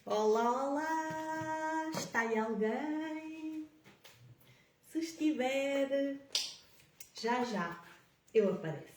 Olá, olá! Está aí alguém? Se estiver, já já eu apareço.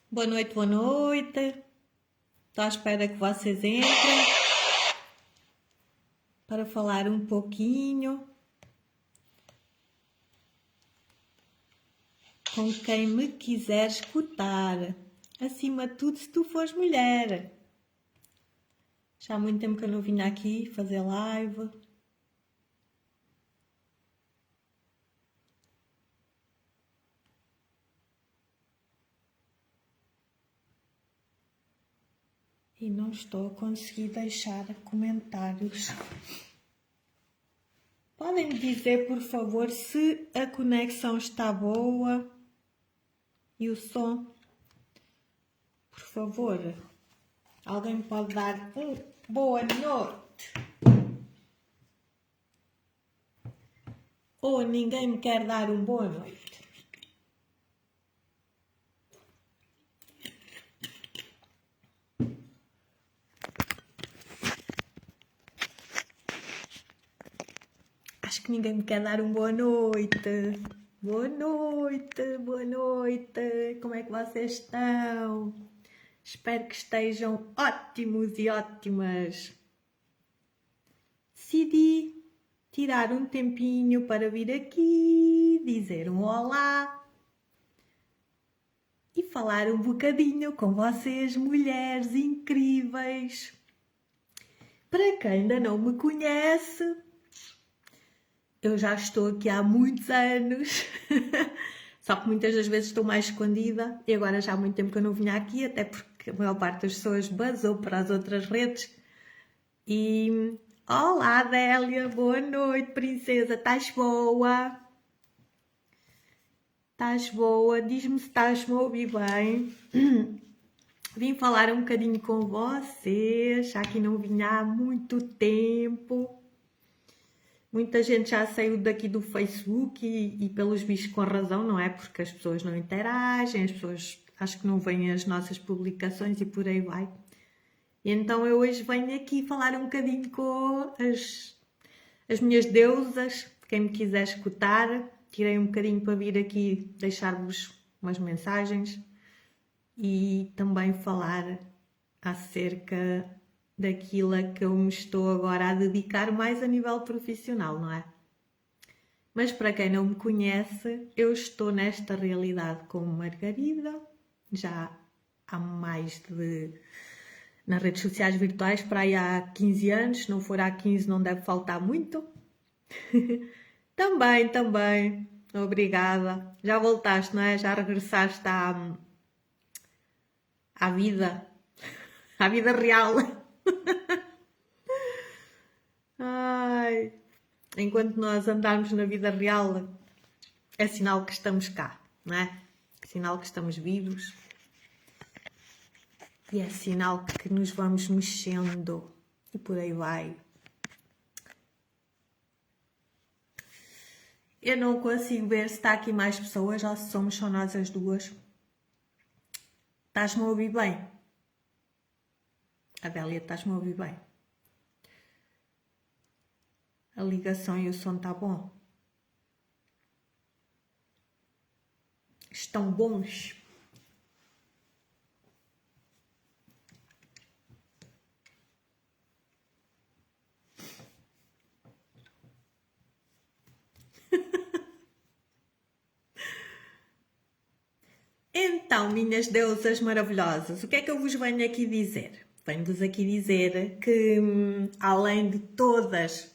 Boa noite, boa noite. Estou à espera que vocês entrem para falar um pouquinho com quem me quiser escutar. Acima de tudo, se tu fores mulher. Já há muito tempo que eu não vinha aqui fazer live. E não estou a conseguir deixar comentários. Podem me dizer, por favor, se a conexão está boa e o som. Por favor, alguém me pode dar boa noite? Ou ninguém me quer dar boa noite? Acho que ninguém me quer dar boa noite. Boa noite, boa noite. Como é que vocês estão? Espero que estejam ótimos e ótimas. Decidi tirar um tempinho para vir aqui dizer um olá e falar um bocadinho com vocês, mulheres incríveis. Para quem ainda não me conhece, eu já estou aqui há muitos anos, só que muitas das vezes estou mais escondida e agora já há muito tempo que eu não vinha aqui, até porque a maior parte das pessoas basou para as outras redes. E olá, Adélia, boa noite, princesa, estás boa? Estás boa? Diz-me se estás-me a ouvir bem. Vim falar um bocadinho com vocês, já que não vinha há muito tempo. Muita gente já saiu daqui do Facebook e pelos bichos com razão, não é? Porque as pessoas não interagem, as pessoas acho que não veem as nossas publicações e por aí vai. E então eu hoje venho aqui falar um bocadinho com as minhas deusas, quem me quiser escutar. Tirei um bocadinho para vir aqui deixar-vos umas mensagens e também falar acerca daquilo a que eu me estou agora a dedicar mais a nível profissional, não é? Mas para quem não me conhece, eu estou nesta realidade como Margarida, já há mais de... nas redes sociais virtuais para aí há 15 anos, se não for há 15 não deve faltar muito. Também, obrigada. Já voltaste, não é? Já regressaste à vida, à vida real. Ai, enquanto nós andarmos na vida real, é sinal que estamos cá, não é? É sinal que estamos vivos. E é sinal que nos vamos mexendo e por aí vai. Eu não consigo ver se está aqui mais pessoas ou se somos só nós as duas. Estás-me a ouvir bem? Adélia, estás-me a ouvir bem? A ligação e o som está bom? Estão bons? Então, minhas deusas maravilhosas, o que é que eu vos venho aqui dizer? Venho-vos aqui dizer que, além de todas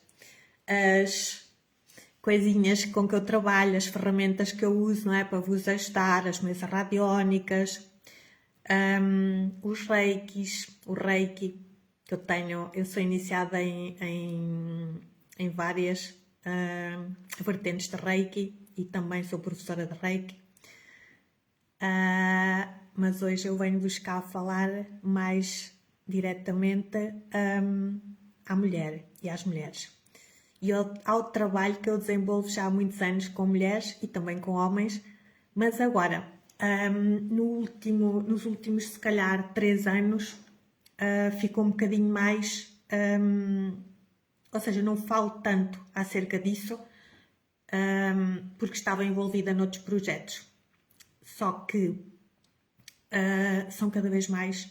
as coisinhas com que eu trabalho, as ferramentas que eu uso, não é, para vos ajudar, as mesas radiónicas, os reikis, o reiki que eu tenho, eu sou iniciada em várias vertentes de reiki e também sou professora de reiki. Mas hoje eu venho buscar falar mais diretamente à mulher e às mulheres. E ao trabalho que eu desenvolvo já há muitos anos com mulheres e também com homens, mas agora, nos últimos, se calhar, 3 anos, ficou um bocadinho mais... ou seja, não falo tanto acerca disso, porque estava envolvida noutros projetos. Só que são cada vez mais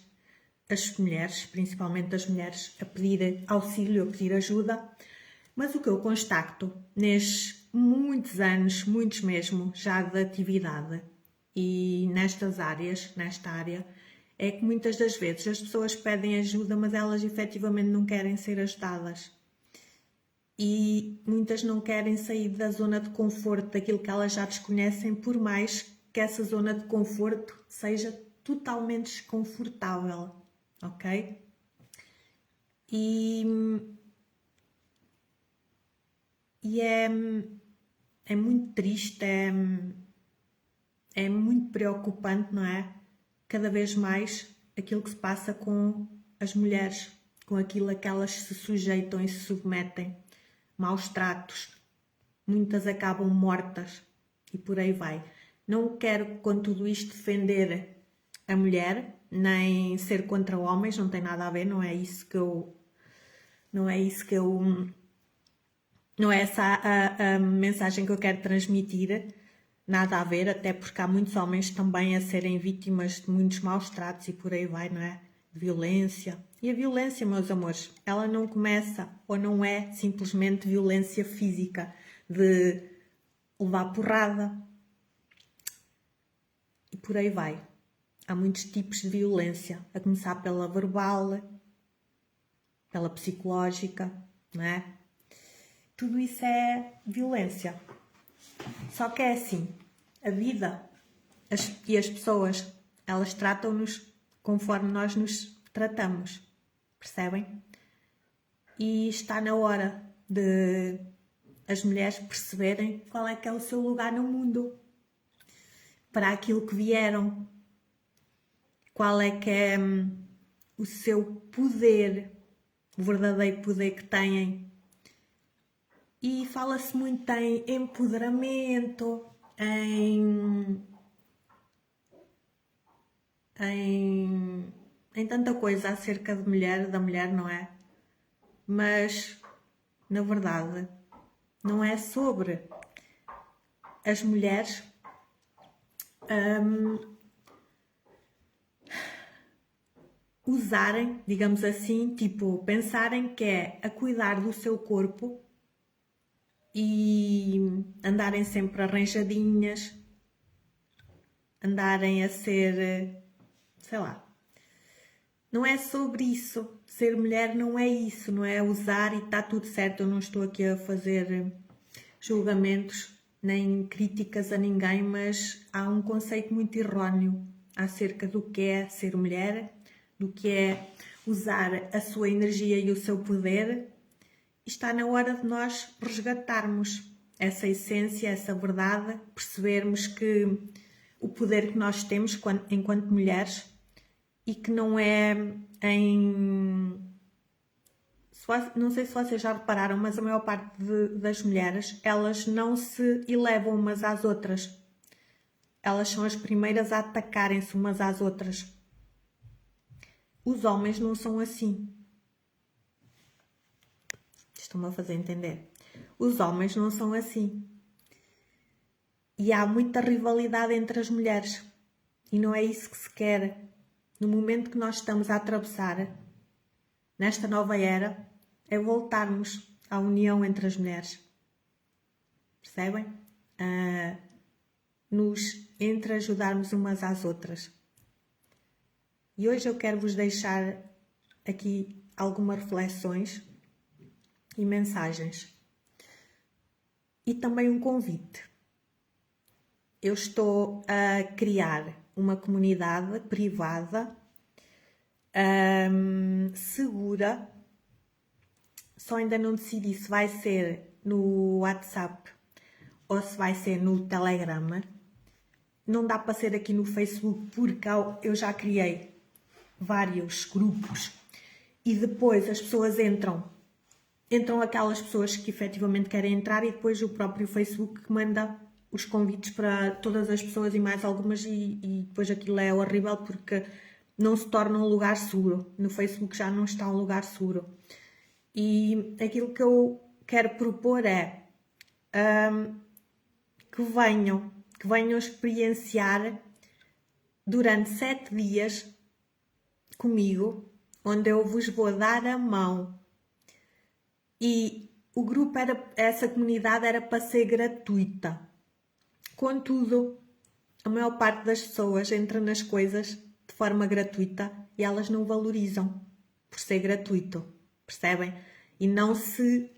as mulheres, principalmente as mulheres, a pedir auxílio, a pedir ajuda. Mas o que eu constato nestes muitos anos, muitos mesmo, já de atividade e nesta área, é que muitas das vezes as pessoas pedem ajuda, mas elas efetivamente não querem ser ajudadas. E muitas não querem sair da zona de conforto, daquilo que elas já desconhecem, por mais que essa zona de conforto seja totalmente desconfortável, ok? E é muito triste, é muito preocupante, não é? Cada vez mais aquilo que se passa com as mulheres, com aquilo a que elas se sujeitam e se submetem, maus tratos, muitas acabam mortas e por aí vai. Não quero com tudo isto defender a mulher, nem ser contra homens, não tem nada a ver, não é essa a mensagem que eu quero transmitir, nada a ver, até porque há muitos homens também a serem vítimas de muitos maus tratos e por aí vai, não é? De violência. E a violência, meus amores, ela não começa ou não é simplesmente violência física, de levar porrada e por aí vai. Há muitos tipos de violência, a começar pela verbal, pela psicológica, não é? Tudo isso é violência. Só que é assim, a vida e as pessoas, elas tratam-nos conforme nós nos tratamos, percebem? E está na hora de as mulheres perceberem qual é que é o seu lugar no mundo, para aquilo que vieram, qual é que é o seu poder, o verdadeiro poder que têm. E fala-se muito em empoderamento, em tanta coisa acerca de da mulher, não é? Mas, na verdade, não é sobre as mulheres usarem, digamos assim, tipo, pensarem que é a cuidar do seu corpo e andarem sempre arranjadinhas, andarem a ser, sei lá. Não é sobre isso. Ser mulher não é isso, não é usar e está tudo certo. Eu não estou aqui a fazer julgamentos nem críticas a ninguém, mas há um conceito muito erróneo acerca do que é ser mulher, do que é usar a sua energia e o seu poder. Está na hora de nós resgatarmos essa essência, essa verdade, percebermos que o poder que nós temos enquanto mulheres e que não é em... Não sei se vocês já repararam, mas a maior parte das mulheres, elas não se elevam umas às outras. Elas são as primeiras a atacarem-se umas às outras. Os homens não são assim. Estão-me a fazer entender. Os homens não são assim. E há muita rivalidade entre as mulheres. E não é isso que se quer. No momento que nós estamos a atravessar, nesta nova era, é voltarmos à união entre as mulheres. Percebem? Nos entreajudarmos umas às outras. E hoje eu quero vos deixar aqui algumas reflexões e mensagens. E também um convite. Eu estou a criar uma comunidade privada, segura. Só ainda não decidi se vai ser no WhatsApp ou se vai ser no Telegram. Não dá para ser aqui no Facebook porque eu já criei vários grupos e depois as pessoas entram aquelas pessoas que efetivamente querem entrar e depois o próprio Facebook manda os convites para todas as pessoas e mais algumas e depois aquilo é horrível porque não se torna um lugar seguro. No Facebook já não está um lugar seguro. E aquilo que eu quero propor é que venham experienciar durante 7 dias comigo, onde eu vos vou dar a mão. E o grupo essa comunidade era para ser gratuita. Contudo, a maior parte das pessoas entra nas coisas de forma gratuita e elas não valorizam por ser gratuito, percebem? E não se...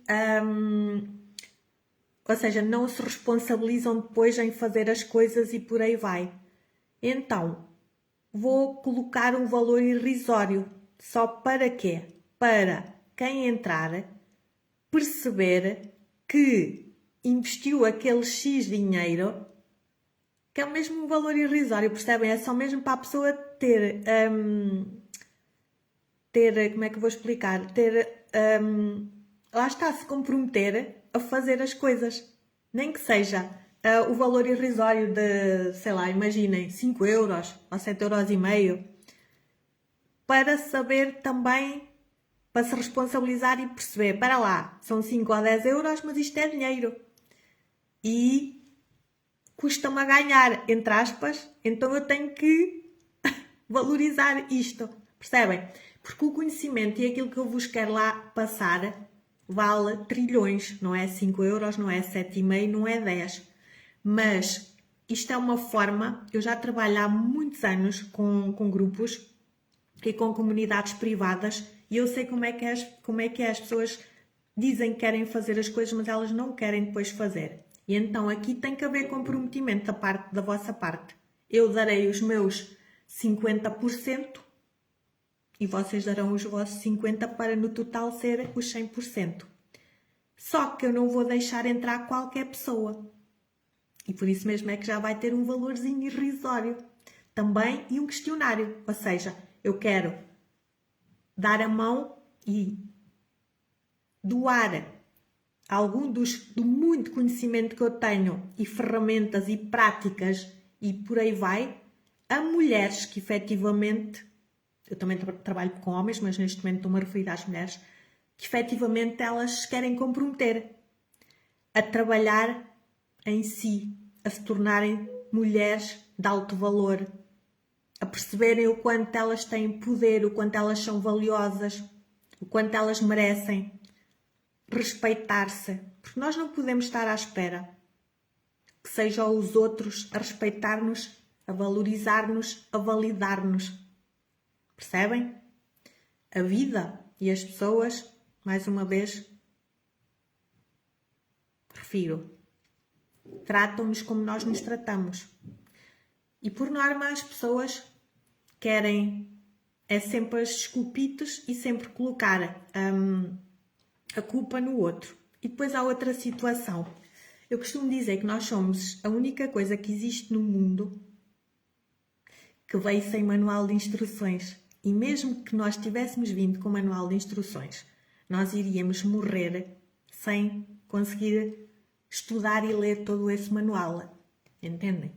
ou seja, não se responsabilizam depois em fazer as coisas e por aí vai. Então, vou colocar um valor irrisório. Só para quê? Para quem entrar perceber que investiu aquele X dinheiro, que é mesmo um valor irrisório, percebem? É só mesmo para a pessoa ter, como é que eu vou explicar? Lá está, se comprometer a fazer as coisas. Nem que seja o valor irrisório de, sei lá, imaginem, 5 euros ou 7,5 €, para saber também, para se responsabilizar e perceber, para lá, são 5 ou 10 euros, mas isto é dinheiro. E custa-me a ganhar, entre aspas, então eu tenho que valorizar isto, percebem? Porque o conhecimento e aquilo que eu vos quero lá passar vale trilhões, não é 5 euros, não é 7,5, não é 10. Mas isto é uma forma, eu já trabalho há muitos anos com grupos e com comunidades privadas e eu sei como é que as pessoas dizem que querem fazer as coisas, mas elas não querem depois fazer. E então aqui tem que haver comprometimento da vossa parte. Eu darei os meus 50% e vocês darão os vossos 50% para no total ser os 100%. Só que eu não vou deixar entrar qualquer pessoa. E por isso mesmo é que já vai ter um valorzinho irrisório. Também e um questionário. Ou seja, eu quero dar a mão e doar algum do muito conhecimento que eu tenho e ferramentas e práticas e por aí vai, a mulheres que efetivamente, eu também trabalho com homens, mas neste momento estou-me a referir às mulheres, que efetivamente elas querem comprometer a trabalhar em si, a se tornarem mulheres de alto valor, a perceberem o quanto elas têm poder, o quanto elas são valiosas, o quanto elas merecem respeitar-se, porque nós não podemos estar à espera que sejam os outros a respeitar-nos, a valorizar-nos, a validar-nos. Percebem? A vida e as pessoas, mais uma vez, refiro, tratam-nos como nós nos tratamos. E por norma as pessoas querem sempre as desculpitas e sempre colocar a culpa no outro. E depois há outra situação. Eu costumo dizer que nós somos a única coisa que existe no mundo que veio sem manual de instruções. E mesmo que nós tivéssemos vindo com manual de instruções, nós iríamos morrer sem conseguir estudar e ler todo esse manual. Entendem?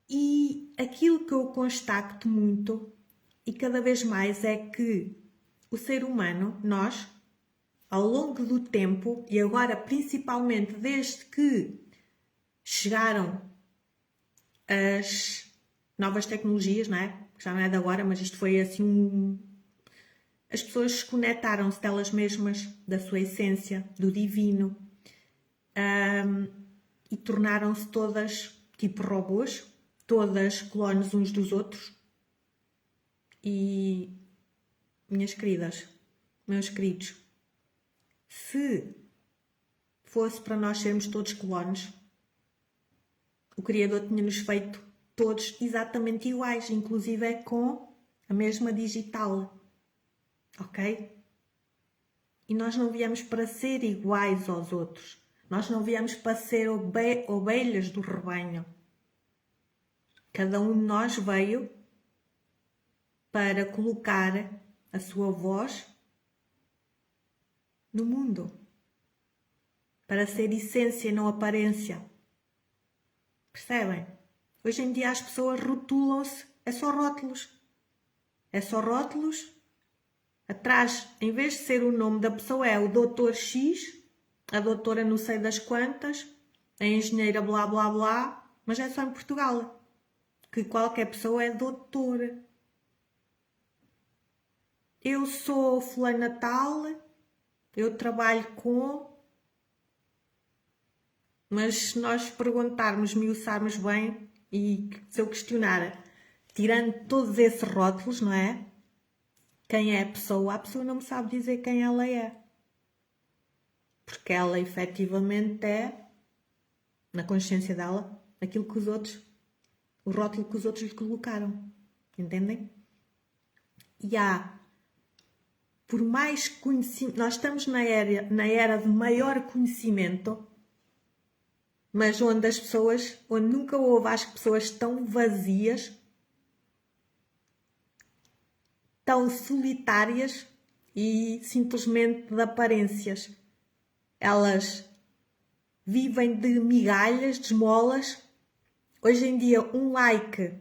E aquilo que eu constato muito e cada vez mais é que o ser humano, nós, ao longo do tempo, e agora principalmente desde que chegaram as novas tecnologias, não é? Já não é de agora, mas isto foi assim As pessoas desconectaram-se delas mesmas, da sua essência, do divino, e tornaram-se todas tipo robôs, todas clones uns dos outros. E, minhas queridas, meus queridos, se fosse para nós sermos todos clones, o Criador tinha-nos feito todos exatamente iguais, inclusive com a mesma digital, ok? E nós não viemos para ser iguais aos outros, nós não viemos para ser ovelhas do rebanho. Cada um de nós veio para colocar a sua voz no mundo, para ser essência e não aparência. Percebem? Hoje em dia as pessoas rotulam-se, é só rótulos. É só rótulos. Atrás, em vez de ser o nome da pessoa, é o doutor X, a doutora não sei das quantas, a engenheira blá blá blá, mas é só em Portugal que qualquer pessoa é doutora. Eu sou fulana tal, eu trabalho com... Mas se nós perguntarmos, miuçarmos bem, e se eu questionar, tirando todos esses rótulos, não é? Quem é a pessoa não me sabe dizer quem ela é. Porque ela efetivamente é, na consciência dela, aquilo que os outros, o rótulo que os outros lhe colocaram. Entendem? E por mais conhecimento, nós estamos na era de maior conhecimento, mas onde nunca houve as pessoas tão vazias, tão solitárias e simplesmente de aparências. Elas vivem de migalhas, de esmolas. Hoje em dia, um like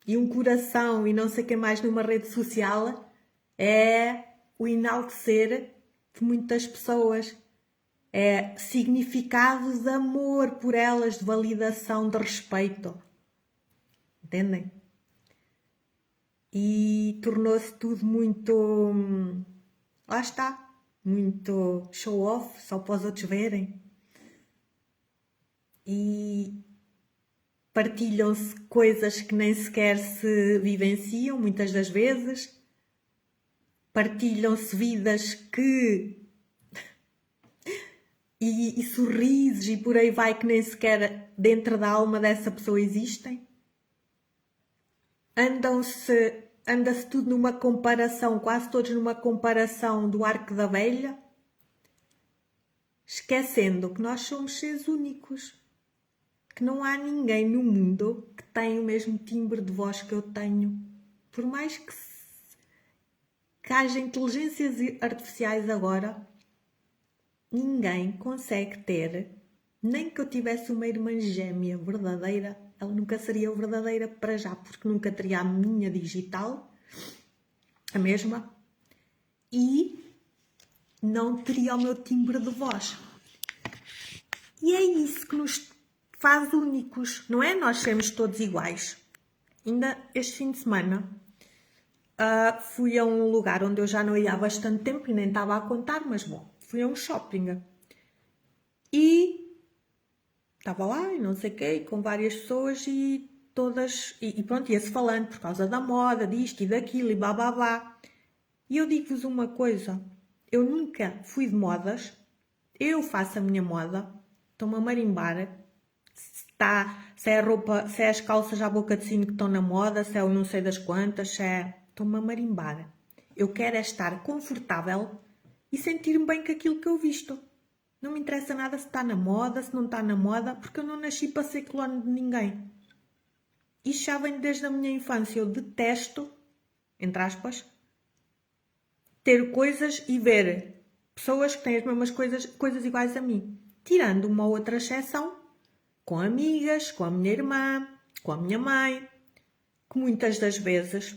e um coração e não sei o que mais numa rede social é o enaltecer de muitas pessoas. É significado de amor por elas, de validação, de respeito. Entendem? E tornou-se tudo muito... lá está. Muito show-off, só para os outros verem. E partilham-se coisas que nem sequer se vivenciam, muitas das vezes. Partilham-se vidas que... E sorrisos e por aí vai que nem sequer dentro da alma dessa pessoa existem. Anda-se tudo numa comparação, quase todos numa comparação do arco da velha, esquecendo que nós somos seres únicos, que não há ninguém no mundo que tenha o mesmo timbre de voz que eu tenho. Por mais que haja inteligências artificiais agora, ninguém consegue ter, nem que eu tivesse uma irmã gêmea verdadeira, ela nunca seria verdadeira para já, porque nunca teria a minha digital, a mesma, e não teria o meu timbre de voz. E é isso que nos faz únicos, não é? Nós sermos todos iguais. Ainda este fim de semana fui a um lugar onde eu já não ia há bastante tempo e nem estava a contar, mas bom, fui a um shopping e estava lá e não sei o quê, com várias pessoas e todas, e pronto, ia-se falando por causa da moda, disto e daquilo e bababá. E eu digo-vos uma coisa, eu nunca fui de modas, eu faço a minha moda, estou-me a marimbar, se é a roupa, se é as calças à boca de sino que estão na moda, se é o não sei das quantas, se é... Estou-me a marimbar. Eu quero é estar confortável e sentir-me bem com aquilo que eu visto. Não me interessa nada se está na moda, se não está na moda, porque eu não nasci para ser clone de ninguém. Isto já vem desde a minha infância. Eu detesto, entre aspas, ter coisas e ver pessoas que têm as mesmas coisas iguais a mim. Tirando uma outra exceção, com amigas, com a minha irmã, com a minha mãe, que muitas das vezes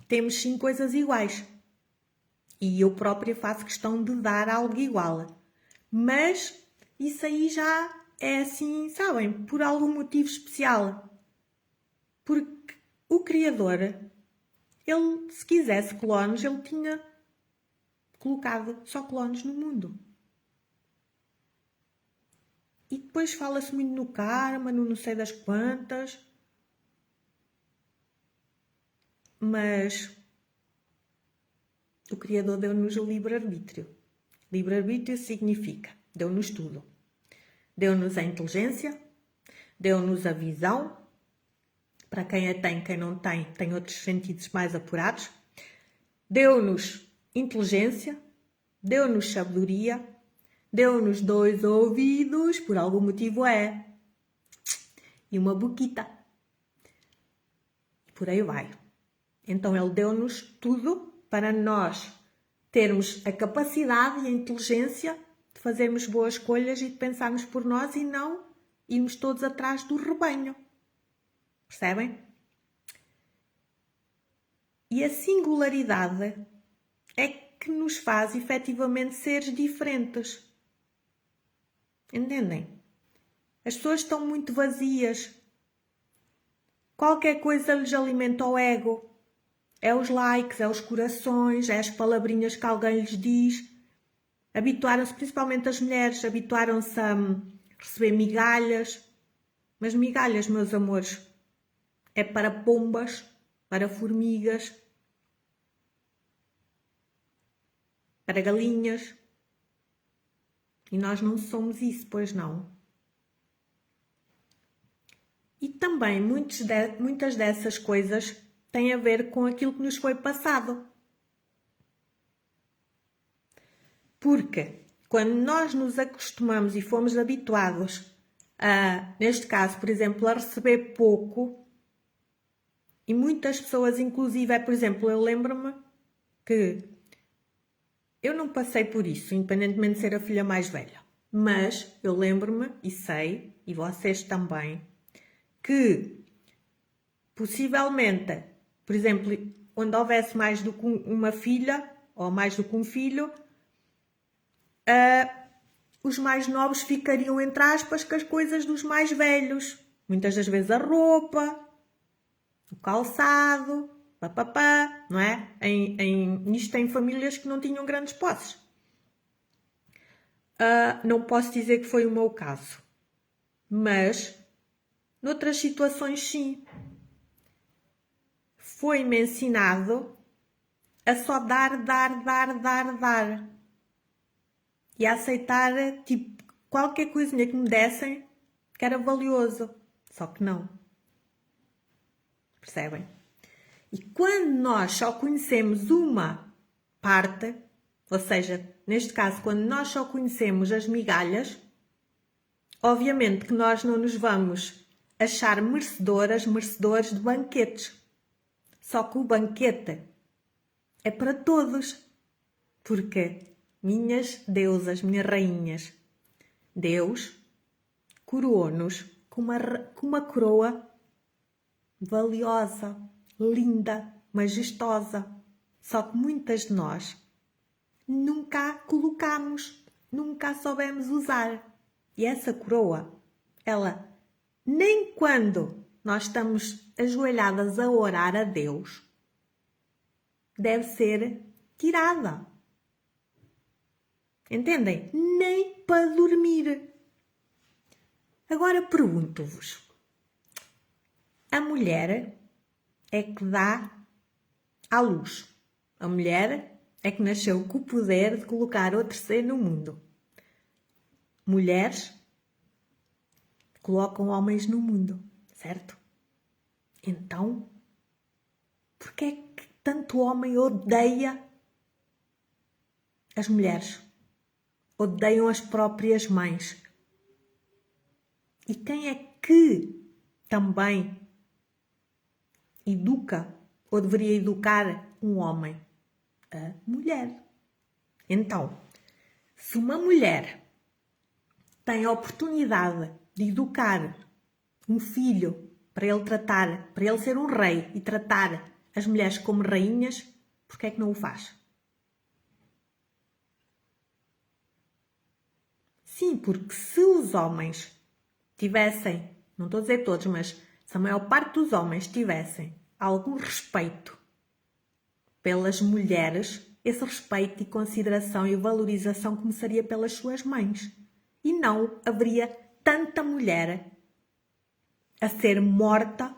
temos sim coisas iguais. E eu própria faço questão de dar algo igual. Mas isso aí já é assim, sabem, por algum motivo especial. Porque o Criador, ele, se quisesse clones, ele tinha colocado só clones no mundo. E depois fala-se muito no karma, no não sei das quantas. Mas o Criador deu-nos o livre-arbítrio. Livre-arbítrio significa, deu-nos tudo. Deu-nos a inteligência, deu-nos a visão, para quem a tem, quem não tem, tem outros sentidos mais apurados. Deu-nos inteligência, deu-nos sabedoria, deu-nos 2 ouvidos, por algum motivo é, e uma boquita. E por aí vai. Então ele deu-nos tudo para nós termos a capacidade e a inteligência de fazermos boas escolhas e de pensarmos por nós e não irmos todos atrás do rebanho. Percebem? E a singularidade é que nos faz efetivamente seres diferentes. Entendem? As pessoas estão muito vazias. Qualquer coisa lhes alimenta o ego. É os likes, é os corações, é as palavrinhas que alguém lhes diz. Habituaram-se, principalmente as mulheres, habituaram-se a receber migalhas. Mas migalhas, meus amores, é para pombas, para formigas, para galinhas. E nós não somos isso, pois não. E também muitas dessas coisas têm a ver com aquilo que nos foi passado. Porque quando nós nos acostumamos e fomos habituados a, neste caso, por exemplo, a receber pouco, e muitas pessoas, inclusive, por exemplo, eu lembro-me que eu não passei por isso, independentemente de ser a filha mais velha, mas eu lembro-me e sei, e vocês também, que possivelmente, por exemplo, onde houvesse mais do que uma filha ou mais do que um filho, os mais novos ficariam, entre aspas, com as coisas dos mais velhos. Muitas das vezes a roupa, o calçado, papapá, não é? Isto em famílias que não tinham grandes posses. Não posso dizer que foi o meu caso, mas noutras situações sim. Foi-me ensinado a só dar. E a aceitar, tipo, qualquer coisinha que me dessem que era valioso. Só que não. Percebem? E quando nós só conhecemos uma parte, ou seja, neste caso, quando nós só conhecemos as migalhas, obviamente que nós não nos vamos achar merecedores de banquetes. Só que o banquete é para todos. Porque, minhas deusas, minhas rainhas, Deus coroou-nos com uma coroa valiosa, linda, majestosa. Só que muitas de nós nunca a colocamos, nunca a soubemos usar. E essa coroa, ela, nem quando nós estamos ajoelhadas a orar a Deus, deve ser tirada. Entendem? Nem para dormir. Agora pergunto-vos. A mulher é que dá à luz. A mulher é que nasceu com o poder de colocar outro ser no mundo. Mulheres colocam homens no mundo, certo? Então, por que é que tanto homem odeia as mulheres? Odeiam as próprias mães. E quem é que também educa ou deveria educar um homem? A mulher. Então, se uma mulher tem a oportunidade de educar um filho para ele ser um rei e tratar as mulheres como rainhas, por que é que não o faz? Sim, porque se os homens tivessem, não estou a dizer todos, mas se a maior parte dos homens tivessem algum respeito pelas mulheres, esse respeito e consideração e valorização começaria pelas suas mães. E não haveria tanta mulher a ser morta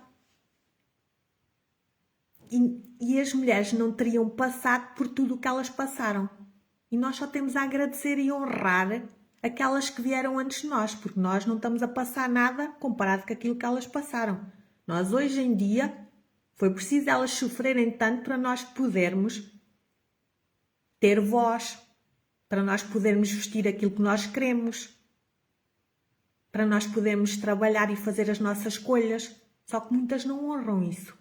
e as mulheres não teriam passado por tudo o que elas passaram. E nós só temos a agradecer e honrar aquelas que vieram antes de nós, porque nós não estamos a passar nada comparado com aquilo que elas passaram. Nós hoje em dia, foi preciso elas sofrerem tanto para nós podermos ter voz, para nós podermos vestir aquilo que nós queremos, para nós podermos trabalhar e fazer as nossas escolhas. Só que muitas não honram isso.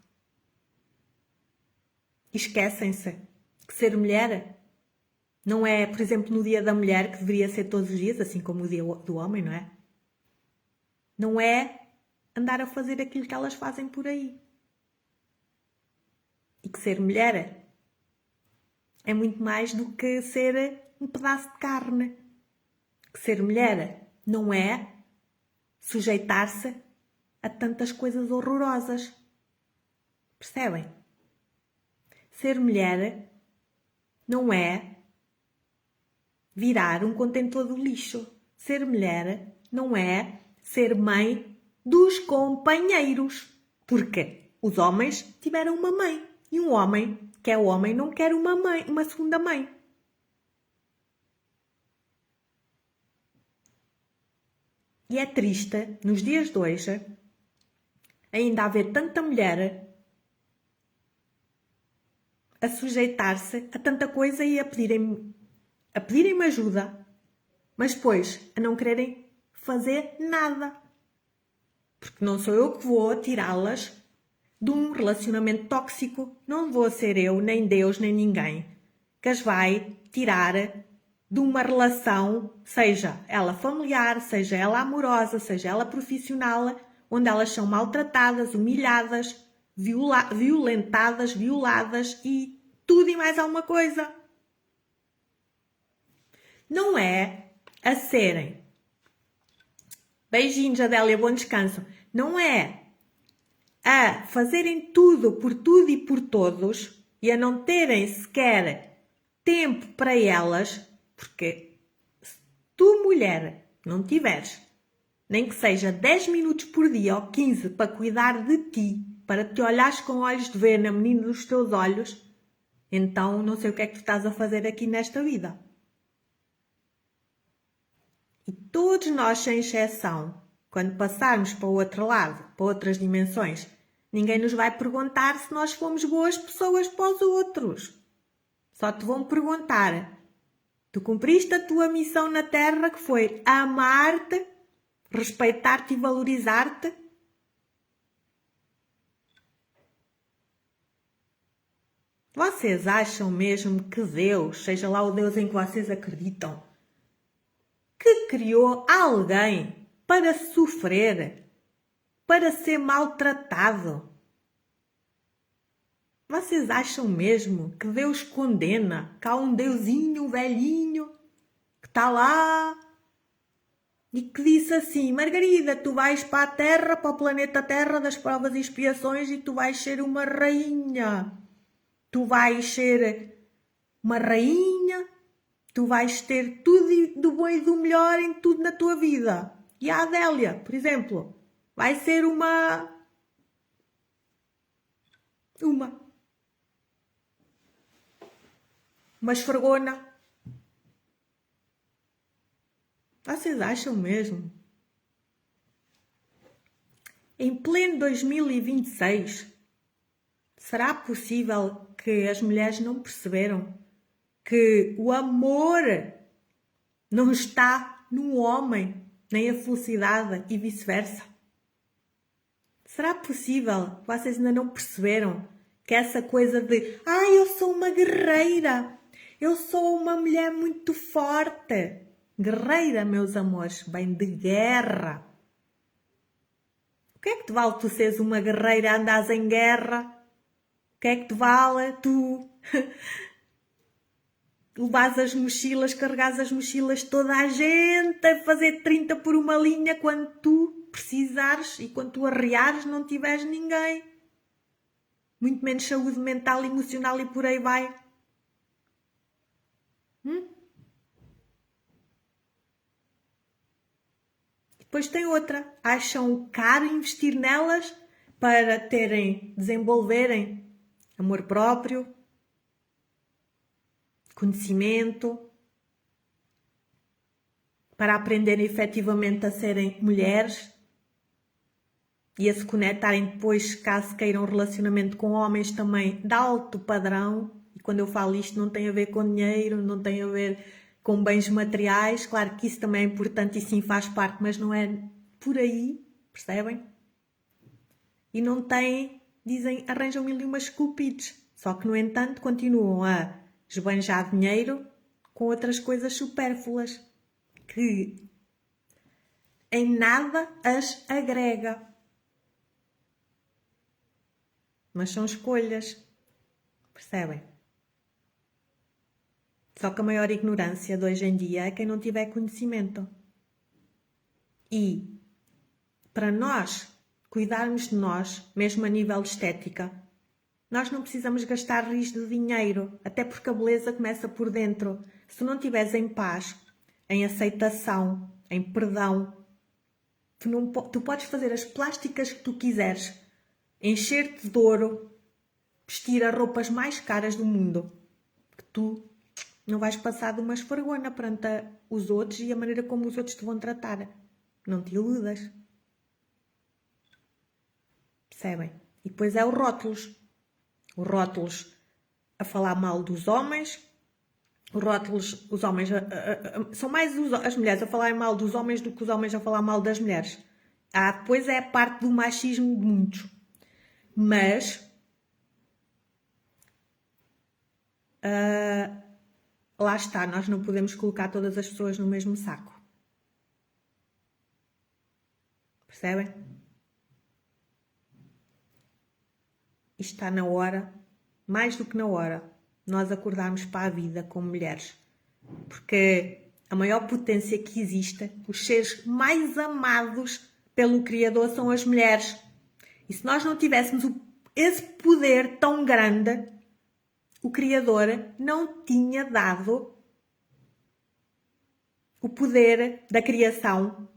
E esquecem-se que ser mulher não é, por exemplo, no dia da mulher, que deveria ser todos os dias, assim como o dia do homem, não é? Não é andar a fazer aquilo que elas fazem por aí. E que ser mulher é muito mais do que ser um pedaço de carne. Que ser mulher não é sujeitar-se a tantas coisas horrorosas. Percebem? Ser mulher não é virar um contentor do lixo. Ser mulher não é ser mãe dos companheiros. Porque os homens tiveram uma mãe. E um homem que é homem não quer uma mãe, uma segunda mãe. E é triste, nos dias de hoje, ainda haver tanta mulher a sujeitar-se a tanta coisa e a pedirem-me ajuda, mas depois a não quererem fazer nada. Porque não sou eu que vou tirá-las de um relacionamento tóxico, não vou ser eu, nem Deus, nem ninguém, que as vai tirar de uma relação, seja ela familiar, seja ela amorosa, seja ela profissional, onde elas são maltratadas, humilhadas, violentadas, violadas e tudo e mais alguma coisa. Não é a serem, beijinhos Adélia, bom descanso, não é a fazerem tudo e por todos e a não terem sequer tempo para elas, porque se tu, mulher, não tiveres nem que seja 10 minutos por dia ou 15 para cuidar de ti, para te olhares com olhos de ver na menina dos teus olhos, então não sei o que é que tu estás a fazer aqui nesta vida. E todos nós, sem exceção, quando passarmos para o outro lado, para outras dimensões, ninguém nos vai perguntar se nós fomos boas pessoas para os outros. Só te vão perguntar: tu cumpriste a tua missão na Terra, que foi amar-te, respeitar-te e valorizar-te? Vocês acham mesmo que Deus, seja lá o Deus em que vocês acreditam, que criou alguém para sofrer, para ser maltratado? Vocês acham mesmo que Deus condena, que há um deusinho velhinho que está lá e que disse assim: Margarida, tu vais para a Terra, para o planeta Terra das provas e expiações e tu vais ser uma rainha. Tu vais ser uma rainha, tu vais ter tudo do bom e do melhor em tudo na tua vida. E a Adélia, por exemplo, vai ser uma esfregona. Vocês acham mesmo? Em pleno 2026, será possível que as mulheres não perceberam que o amor não está no homem, nem a felicidade e vice-versa? Será possível que vocês ainda não perceberam que essa coisa de eu sou uma guerreira, eu sou uma mulher muito forte. Guerreira, meus amores, bem de guerra. O que é que te vale tu seres uma guerreira, andas em guerra? O que é que te vale tu levares as mochilas, carregares as mochilas, toda a gente a fazer 30 por uma linha quando tu precisares e quando tu arriares não tiveres ninguém. Muito menos saúde mental, emocional e por aí vai. Depois tem outra. Acham caro investir nelas para desenvolverem amor próprio, conhecimento, para aprenderem efetivamente a serem mulheres e a se conectarem depois, caso queiram um relacionamento com homens também de alto padrão. E quando eu falo isto não tem a ver com dinheiro, não tem a ver com bens materiais. Claro que isso também é importante e sim faz parte, mas não é por aí, percebem? E não têm, dizem, arranjam mil e umas esculpidos. Só que, no entanto, continuam a esbanjar dinheiro com outras coisas supérfluas que em nada as agrega. Mas são escolhas, percebem? Só que a maior ignorância de hoje em dia é quem não tiver conhecimento. E para nós cuidarmos de nós, mesmo a nível de estética, nós não precisamos gastar rios de dinheiro, até porque a beleza começa por dentro. Se tu não estiveres em paz, em aceitação, em perdão, tu podes fazer as plásticas que tu quiseres, encher-te de ouro, vestir as roupas mais caras do mundo, que tu não vais passar de uma esfregona perante os outros e a maneira como os outros te vão tratar. Não te iludas. Percebem? E depois é os rótulos. Os rótulos a falar mal dos homens. Os rótulos, os homens... são mais as mulheres a falarem mal dos homens do que os homens a falar mal das mulheres. Depois é a parte do machismo de muitos. Mas... lá está, nós não podemos colocar todas as pessoas no mesmo saco. Percebem? E está na hora, mais do que na hora, nós acordarmos para a vida como mulheres. Porque a maior potência que existe, os seres mais amados pelo Criador são as mulheres. E se nós não tivéssemos esse poder tão grande, o Criador não tinha dado o poder da criação,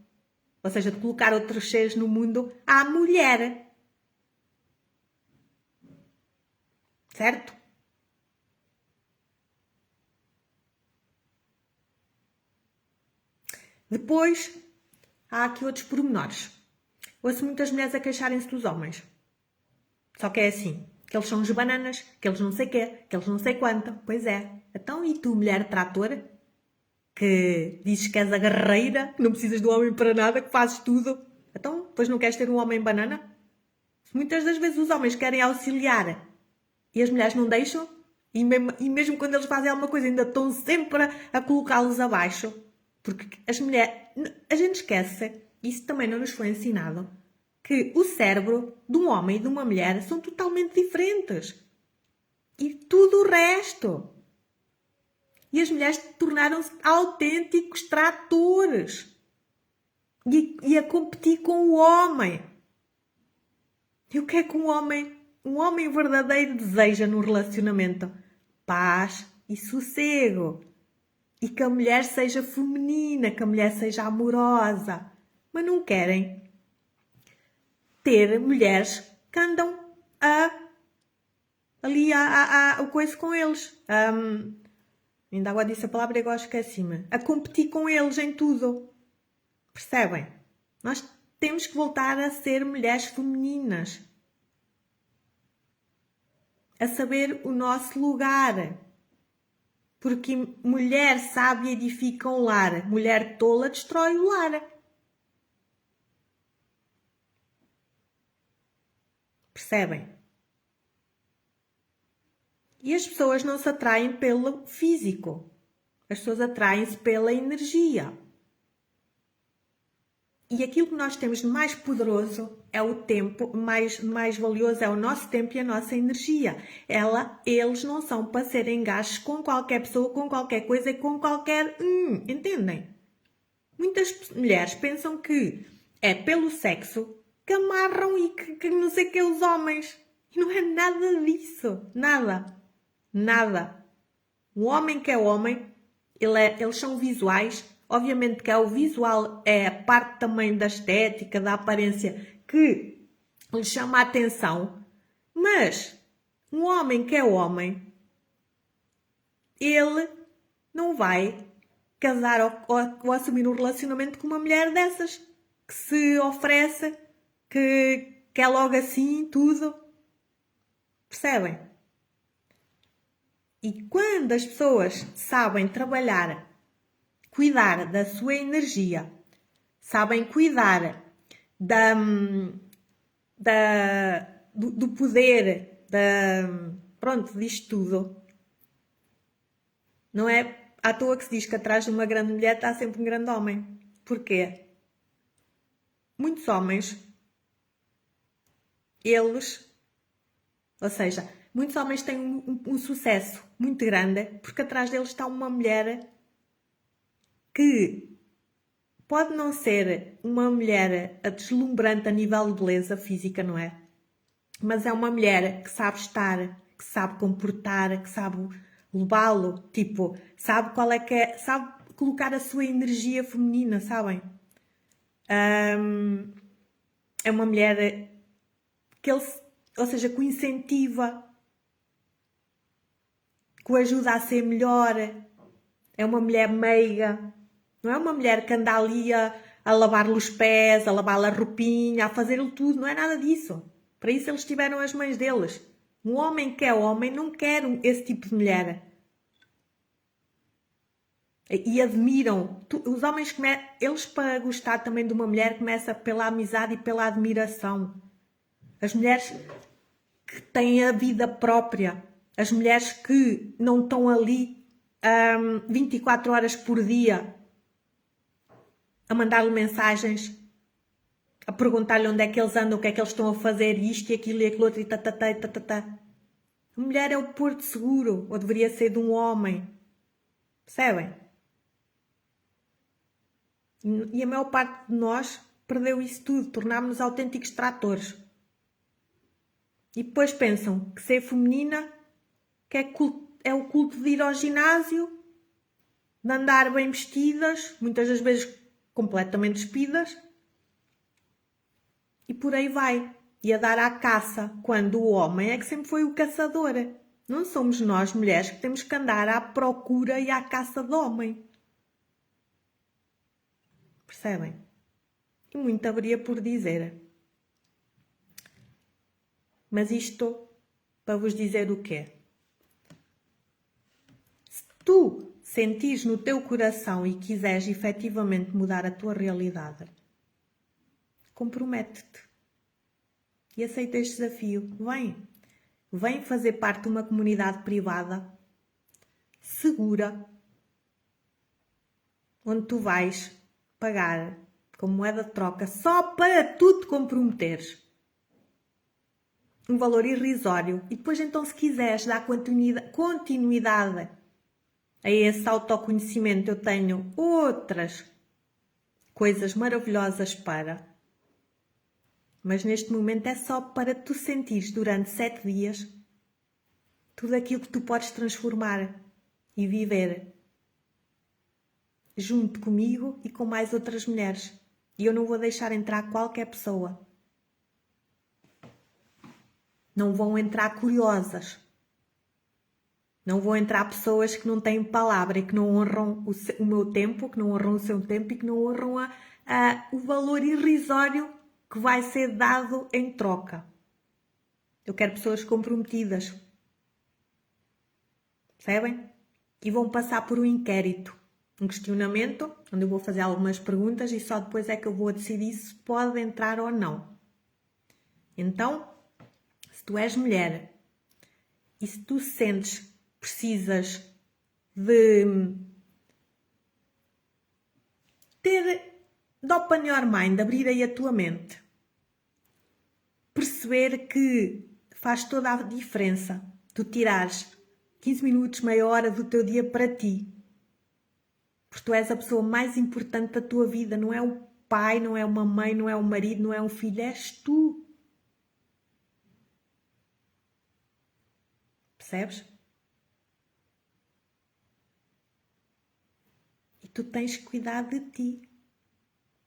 ou seja, de colocar outros seres no mundo, à mulher. Certo? Depois, há aqui outros pormenores. Ouço muitas mulheres a queixarem-se dos homens. Só que é assim, que eles são os bananas, que eles não sei quê, que eles não sei quanto. Pois é. Então, e tu, mulher trator, que dizes que és a guerreira, que não precisas do homem para nada, que fazes tudo. Então, depois não queres ter um homem banana? Muitas das vezes os homens querem auxiliar e as mulheres não deixam, e mesmo quando eles fazem alguma coisa ainda estão sempre a colocá-los abaixo. Porque as mulheres... A gente esquece, isso também não nos foi ensinado, que o cérebro de um homem e de uma mulher são totalmente diferentes. E tudo o resto. E as mulheres tornaram-se autênticos tratores. E a competir com o homem. E o que é que um homem verdadeiro deseja no relacionamento? Paz e sossego. E que a mulher seja feminina, que a mulher seja amorosa. Mas não querem ter mulheres que andam o coisa com eles. Ainda agora disse a palavra e agora esqueci-me. A competir com eles em tudo. Percebem? Nós temos que voltar a ser mulheres femininas. A saber o nosso lugar. Porque mulher sábia edifica um lar. Mulher tola destrói o lar. Percebem? E as pessoas não se atraem pelo físico. As pessoas atraem-se pela energia. E aquilo que nós temos de mais poderoso é o tempo, mais valioso é o nosso tempo e a nossa energia. Eles não são para serem gastos com qualquer pessoa, com qualquer coisa e com qualquer... entendem? Muitas mulheres pensam que é pelo sexo que amarram e que não sei o que os homens. E não é nada disso. Nada. Nada. O homem que é homem, eles são visuais. Obviamente que o visual é a parte também da estética, da aparência, que lhe chama a atenção. Mas um homem que é homem, ele não vai casar ou assumir um relacionamento com uma mulher dessas, que se oferece, que é logo assim, tudo. Percebem? E quando as pessoas sabem trabalhar, cuidar da sua energia, sabem cuidar do poder, pronto, disto tudo, não é à toa que se diz que atrás de uma grande mulher está sempre um grande homem. Porquê? Muitos homens, muitos homens têm um sucesso muito grande porque atrás deles está uma mulher que pode não ser uma mulher deslumbrante a nível de beleza física, não é? Mas é uma mulher que sabe estar, que sabe comportar, que sabe levá-lo, tipo, sabe qual é que é, sabe colocar a sua energia feminina, sabem? É uma mulher que ele, ou seja, que o incentiva, que o ajuda a ser melhor. É uma mulher meiga. Não é uma mulher que anda ali a lavar-lhe os pés, a lavar-lhe a roupinha, a fazer-lhe tudo. Não é nada disso. Para isso eles tiveram as mães deles. Um homem que é homem não quer esse tipo de mulher. E admiram. Os homens, eles para gostar também de uma mulher, começa pela amizade e pela admiração. As mulheres que têm a vida própria. As mulheres que não estão ali 24 horas por dia a mandar-lhe mensagens, a perguntar-lhe onde é que eles andam, o que é que eles estão a fazer, isto e aquilo e aquilo outro e tatatá e tatatá. A mulher é o porto seguro, ou deveria ser de um homem. Percebem? E a maior parte de nós perdeu isso tudo, tornámos-nos autênticos tratores. E depois pensam que ser feminina que é o culto de ir ao ginásio, de andar bem vestidas, muitas das vezes completamente despidas, e por aí vai. E a dar à caça, quando o homem é que sempre foi o caçador. Não somos nós, mulheres, que temos que andar à procura e à caça do homem. Percebem? E muito haveria por dizer. Mas isto para vos dizer o quê? Se tu sentires no teu coração e quiseres efetivamente mudar a tua realidade, compromete-te e aceita este desafio. Vem fazer parte de uma comunidade privada, segura, onde tu vais pagar como moeda de troca só para tu te comprometeres. Um valor irrisório. E depois então, se quiseres dar continuidade a esse autoconhecimento, eu tenho outras coisas maravilhosas para. Mas neste momento é só para tu sentires durante 7 dias tudo aquilo que tu podes transformar e viver junto comigo e com mais outras mulheres. E eu não vou deixar entrar qualquer pessoa. Não vão entrar curiosas. Não vão entrar pessoas que não têm palavra e que não honram o meu tempo, que não honram o seu tempo e que não honram o valor irrisório que vai ser dado em troca. Eu quero pessoas comprometidas. Percebem? E vão passar por um inquérito, um questionamento, onde eu vou fazer algumas perguntas e só depois é que eu vou decidir se pode entrar ou não. Então, se tu és mulher e se tu sentes que precisas de open your mind, abrir aí a tua mente, perceber que faz toda a diferença tu tirares 15 minutos, meia hora do teu dia para ti. Porque tu és a pessoa mais importante da tua vida. Não é o pai, não é uma mãe, não é um marido, não é um filho. És tu. Percebes? E tu tens que cuidar de ti.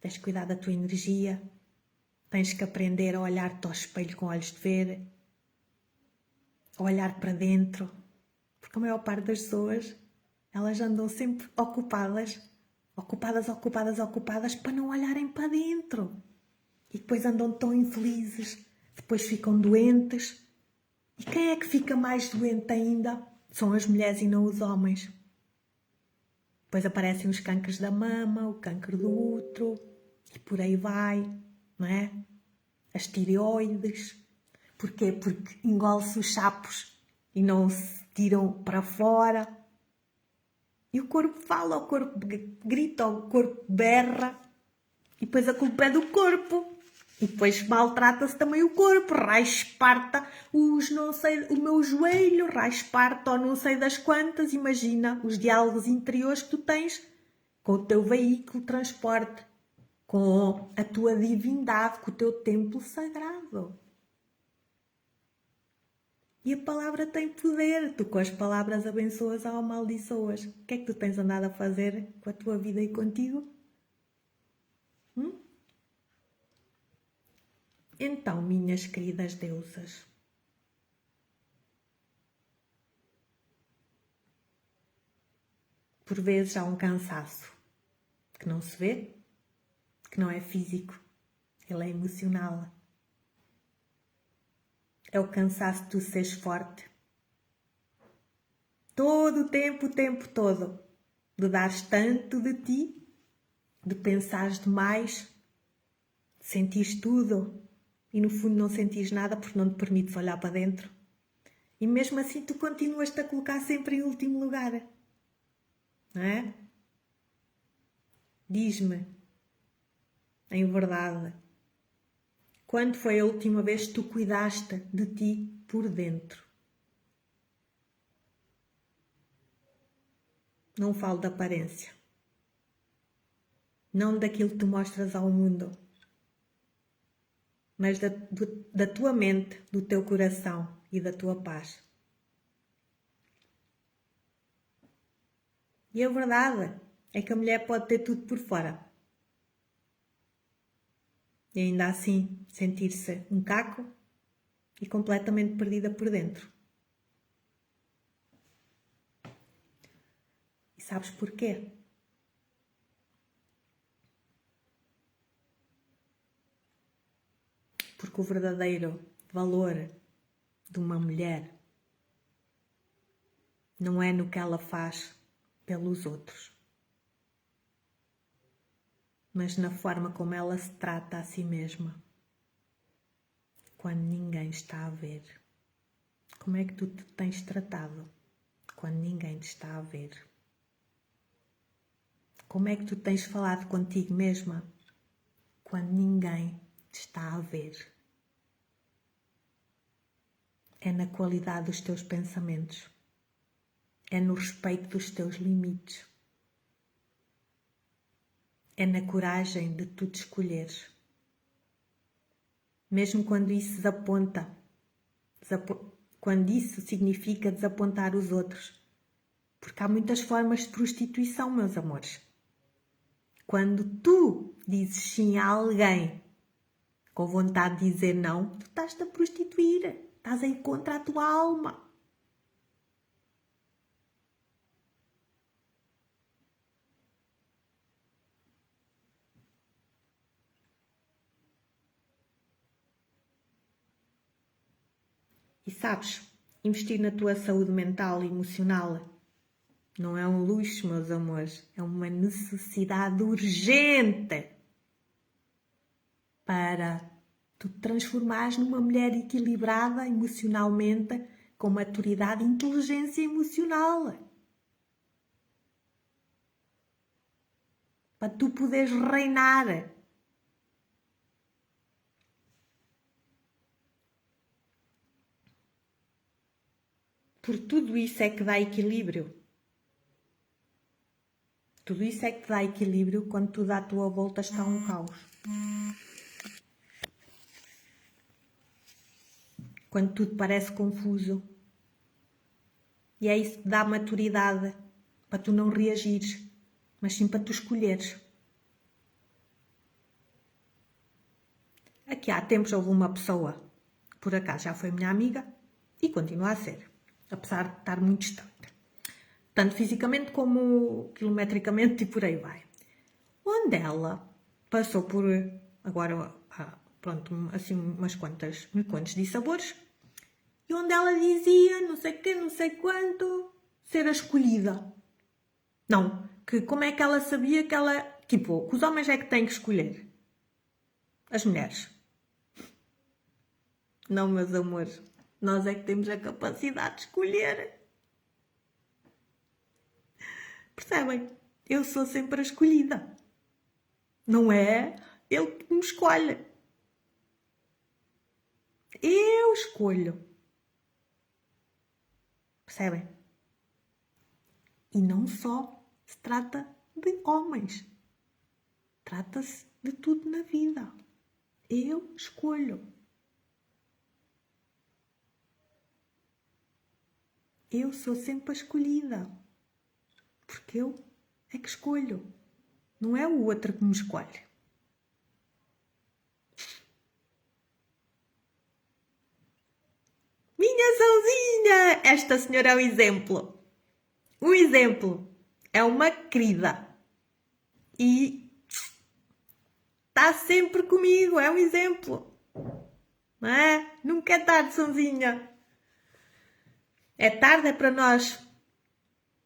Tens que cuidar da tua energia. Tens que aprender a olhar-te ao espelho com olhos de ver. A olhar para dentro. Porque a maior parte das pessoas, elas andam sempre ocupadas para não olharem para dentro. E depois andam tão infelizes, depois ficam doentes. E quem é que fica mais doente ainda? São as mulheres e não os homens. Depois aparecem os cânceres da mama, o câncer do útero, e por aí vai, não é? As tireoides. Porquê? Porque engole-se os sapos e não se tiram para fora. E o corpo fala, o corpo grita, o corpo berra. E depois a culpa é do corpo. E depois maltrata-se também o corpo. Rasparta o meu joelho, rasparta ou não sei das quantas. Imagina os diálogos interiores que tu tens com o teu veículo de transporte, com a tua divindade, com o teu templo sagrado. E a palavra tem poder. Tu com as palavras abençoas ou amaldiçoas. O que é que tu tens andado a fazer com a tua vida e contigo? Então, minhas queridas deusas, por vezes há um cansaço que não se vê, que não é físico, ele é emocional. É o cansaço de tu seres forte. Todo o tempo todo. De dares tanto de ti, de pensares demais, de sentires tudo e no fundo não sentires nada porque não te permites olhar para dentro. E mesmo assim tu continuas-te a colocar sempre em último lugar. Não é? Diz-me, em verdade, quando foi a última vez que tu cuidaste de ti por dentro? Não falo de aparência. Não daquilo que tu mostras ao mundo, mas da tua mente, do teu coração e da tua paz. E a verdade é que a mulher pode ter tudo por fora. E ainda assim sentir-se um caco e completamente perdida por dentro. E sabes porquê? Porque o verdadeiro valor de uma mulher não é no que ela faz pelos outros, mas na forma como ela se trata a si mesma, quando ninguém está a ver. Como é que tu te tens tratado quando ninguém te está a ver? Como é que tu tens falado contigo mesma quando ninguém te está a ver? É na qualidade dos teus pensamentos. É no respeito dos teus limites. É na coragem de tu te escolheres. Mesmo quando isso desaponta, quando isso significa desapontar os outros. Porque há muitas formas de prostituição, meus amores. Quando tu dizes sim a alguém com vontade de dizer não, tu estás-te a prostituir. Estás a ir contra a tua alma. E sabes, investir na tua saúde mental e emocional não é um luxo, meus amores. É uma necessidade urgente para tu te transformares numa mulher equilibrada emocionalmente, com maturidade e inteligência emocional. Para tu poderes reinar. Porque tudo isso é que dá equilíbrio. Tudo isso é que dá equilíbrio quando tudo à tua volta está um caos. Quando tudo parece confuso. E é isso que dá maturidade, para tu não reagires, mas sim para tu escolheres. Aqui há tempos houve uma pessoa, que por acaso já foi minha amiga, e continua a ser, apesar de estar muito distante. Tanto fisicamente como quilometricamente e por aí vai. Onde ela passou por, agora, pronto, assim uns quantos dissabores, e onde ela dizia, não sei o quê, não sei quanto, ser a escolhida. Não, que como é que ela sabia que ela, tipo, que os homens é que têm que escolher? As mulheres. Não, meus amores, nós é que temos a capacidade de escolher. Percebem? Eu sou sempre a escolhida. Não é ele que me escolhe. Eu escolho. Percebem? E não só se trata de homens. Trata-se de tudo na vida. Eu escolho. Eu sou sempre a escolhida. Porque eu é que escolho. Não é o outro que me escolhe. Minha Sãozinha! Esta senhora é um exemplo. Um exemplo. É uma querida. E está sempre comigo. É um exemplo. Não é? Nunca é tarde, Sãozinha. É tarde, é para nós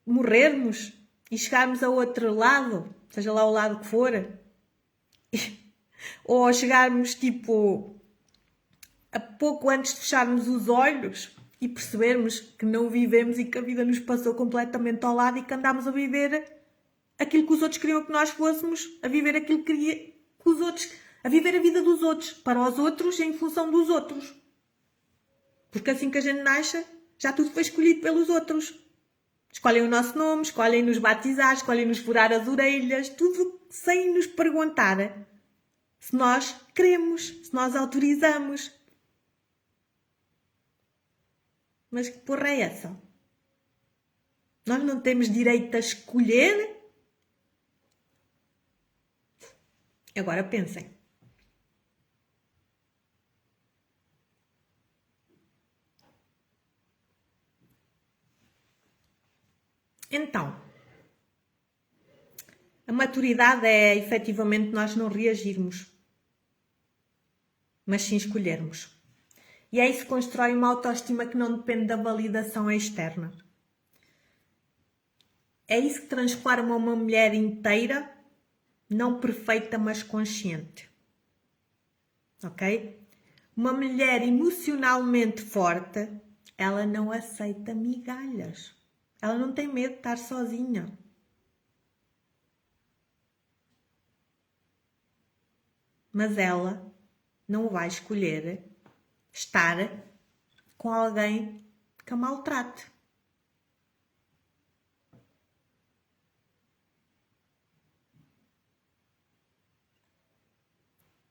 morrermos e chegarmos ao outro lado, seja lá o lado que for, ou chegarmos tipo a pouco antes de fecharmos os olhos e percebermos que não vivemos e que a vida nos passou completamente ao lado e que andámos a viver aquilo que os outros queriam que nós fôssemos, a viver aquilo que queria que os outros, a viver a vida dos outros, para os outros e em função dos outros. Porque assim que a gente nasce, já tudo foi escolhido pelos outros. Escolhem o nosso nome, escolhem nos batizar, escolhem nos furar as orelhas, tudo sem nos perguntar se nós queremos, se nós autorizamos. Mas que porra é essa? Nós não temos direito a escolher? Agora pensem. Então, a maturidade é efetivamente nós não reagirmos, mas sim escolhermos. E é isso que constrói uma autoestima que não depende da validação externa. É isso que transforma uma mulher inteira, não perfeita, mas consciente. Ok? Uma mulher emocionalmente forte, ela não aceita migalhas. Ela não tem medo de estar sozinha. Mas ela não vai escolher estar com alguém que a maltrate.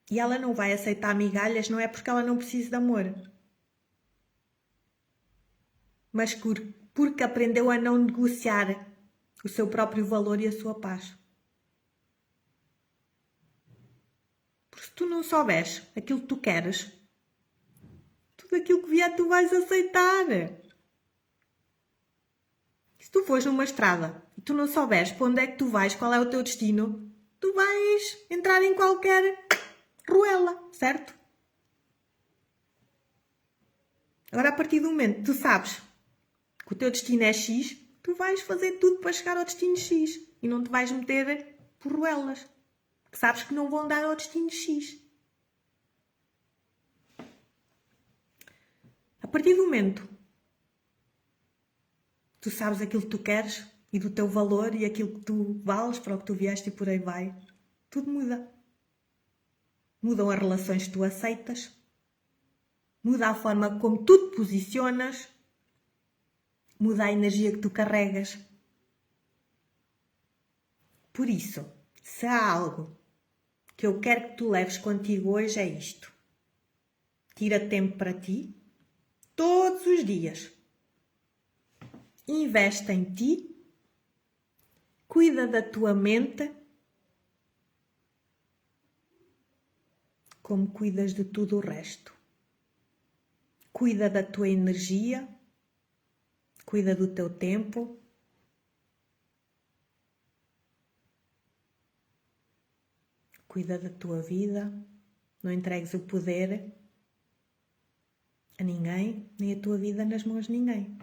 E ela não vai aceitar migalhas, não é porque ela não precisa de amor, mas porque aprendeu a não negociar o seu próprio valor e a sua paz. Porque se tu não souberes aquilo que tu queres, tudo aquilo que vier tu vais aceitar. Se tu fores numa estrada e tu não souberes para onde é que tu vais, qual é o teu destino, tu vais entrar em qualquer ruela, certo? Agora, a partir do momento que tu sabes que o teu destino é X, tu vais fazer tudo para chegar ao destino X e não te vais meter por ruelas, que sabes que não vão dar ao destino X. A partir do momento que tu sabes aquilo que tu queres e do teu valor e aquilo que tu vales para o que tu vieste e por aí vai, tudo muda. Mudam as relações que tu aceitas, muda a forma como tu te posicionas, muda a energia que tu carregas. Por isso, se há algo que eu quero que tu leves contigo hoje é isto. Tira tempo para ti, todos os dias. Investe em ti, cuida da tua mente, como cuidas de tudo o resto. Cuida da tua energia, cuida do teu tempo. Cuida da tua vida, não entregues o poder a ninguém, nem a tua vida nas mãos de ninguém.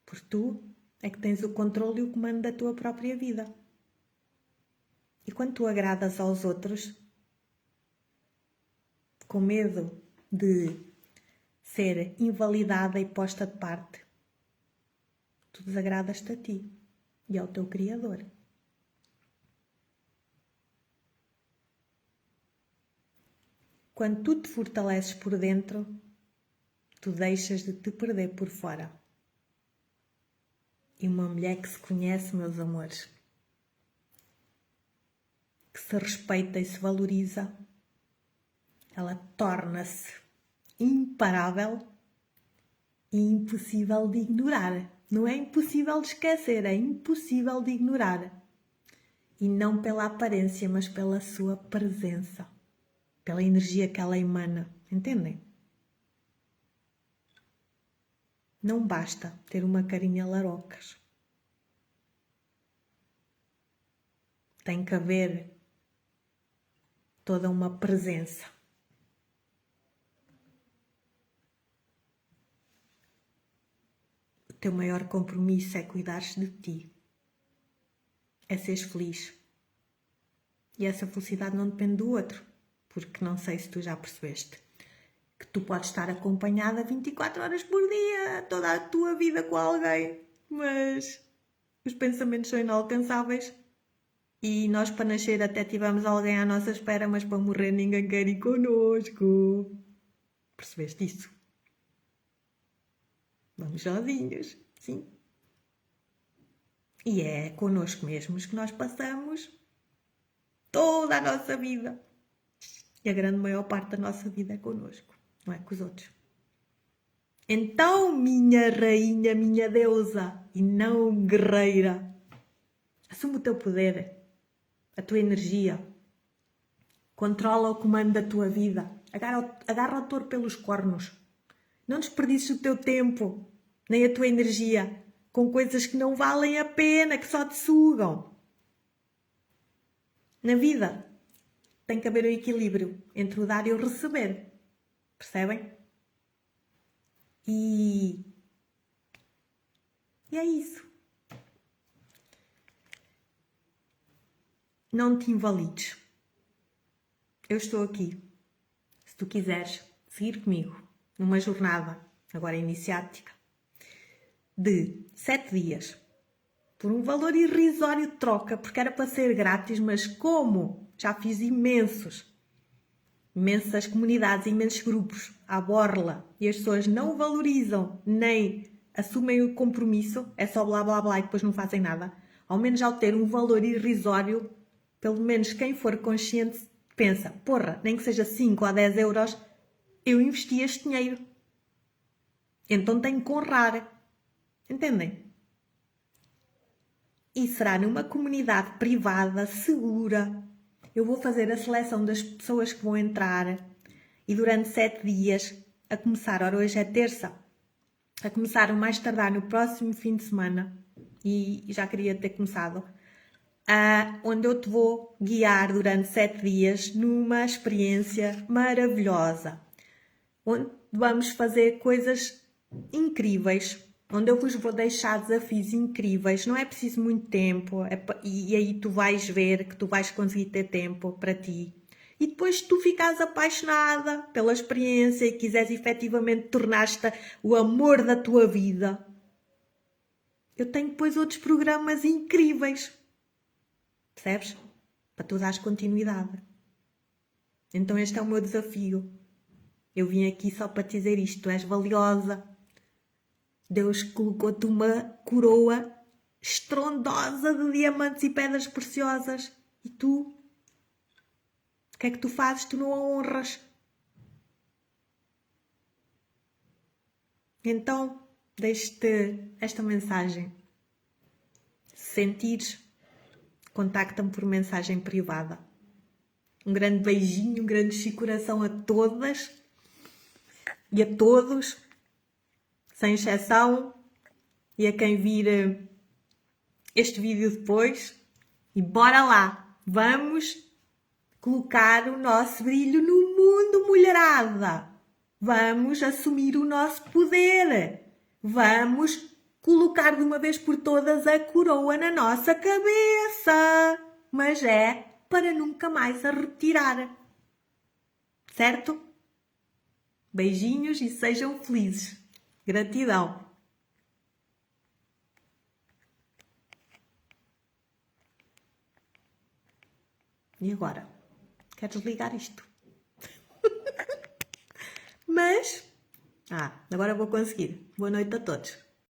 Porque tu é que tens o controle e o comando da tua própria vida. E quando tu agradas aos outros, com medo de ser invalidada e posta de parte, tu desagradas-te a ti e ao teu Criador. Quando tu te fortaleces por dentro, tu deixas de te perder por fora. E uma mulher que se conhece, meus amores, que se respeita e se valoriza, ela torna-se imparável e impossível de ignorar. Não é impossível de esquecer, é impossível de ignorar. E não pela aparência, mas pela sua presença, pela energia que ela emana. Entendem? Não basta ter uma carinha larocas. Tem que haver toda uma presença. O teu maior compromisso é cuidares de ti. É seres feliz. E essa felicidade não depende do outro. Porque não sei se tu já percebeste que tu podes estar acompanhada 24 horas por dia, toda a tua vida com alguém, mas os pensamentos são inalcançáveis e nós para nascer até tivemos alguém à nossa espera, mas para morrer ninguém quer ir connosco. Percebeste isso? Vamos sozinhos, sim. E é connosco mesmos que nós passamos toda a nossa vida. E a grande maior parte da nossa vida é connosco, não é com os outros. Então, minha rainha, minha deusa e não guerreira, assume o teu poder, a tua energia, controla o comando da tua vida, agarra o touro pelos cornos, não desperdices o teu tempo, nem a tua energia, com coisas que não valem a pena, que só te sugam. Na vida tem que haver um equilíbrio entre o dar e o receber, percebem? E é isso. Não te invalides. Eu estou aqui. Se tu quiseres seguir comigo numa jornada, agora iniciática, de 7 dias, por um valor irrisório de troca, porque era para ser grátis, mas como já fiz imensas comunidades, imensos grupos à borla, e as pessoas não valorizam nem assumem o compromisso, é só blá blá blá e depois não fazem nada, ao menos ao ter um valor irrisório, pelo menos quem for consciente pensa, porra, nem que seja 5 ou 10 euros, eu investi este dinheiro. Então tenho que honrar. Entendem? E será numa comunidade privada, segura. Eu vou fazer a seleção das pessoas que vão entrar e durante 7 dias, a começar, ora hoje é terça, a começar o mais tardar no próximo fim de semana, e já queria ter começado, onde eu te vou guiar durante 7 dias numa experiência maravilhosa, onde vamos fazer coisas incríveis, onde eu vos vou deixar desafios incríveis, não é preciso muito tempo, e aí tu vais ver que tu vais conseguir ter tempo para ti. E depois se tu ficares apaixonada pela experiência e quiseres efetivamente tornar-te o amor da tua vida, eu tenho depois outros programas incríveis. Percebes? Para tu dares continuidade. Então este é o meu desafio. Eu vim aqui só para te dizer isto. Tu és valiosa. Deus colocou-te uma coroa estrondosa de diamantes e pedras preciosas. E tu? O que é que tu fazes? Tu não a honras. Então, deixo-te esta mensagem. Se sentires, contacta-me por mensagem privada. Um grande beijinho, um grande coração a todas e a todos, sem exceção, e a quem vir este vídeo depois. E bora lá! Vamos colocar o nosso brilho no mundo, mulherada! Vamos assumir o nosso poder! Vamos colocar de uma vez por todas a coroa na nossa cabeça! Mas é para nunca mais a retirar. Certo? Beijinhos e sejam felizes. Gratidão. E agora? Quero desligar isto. Mas... agora vou conseguir. Boa noite a todos.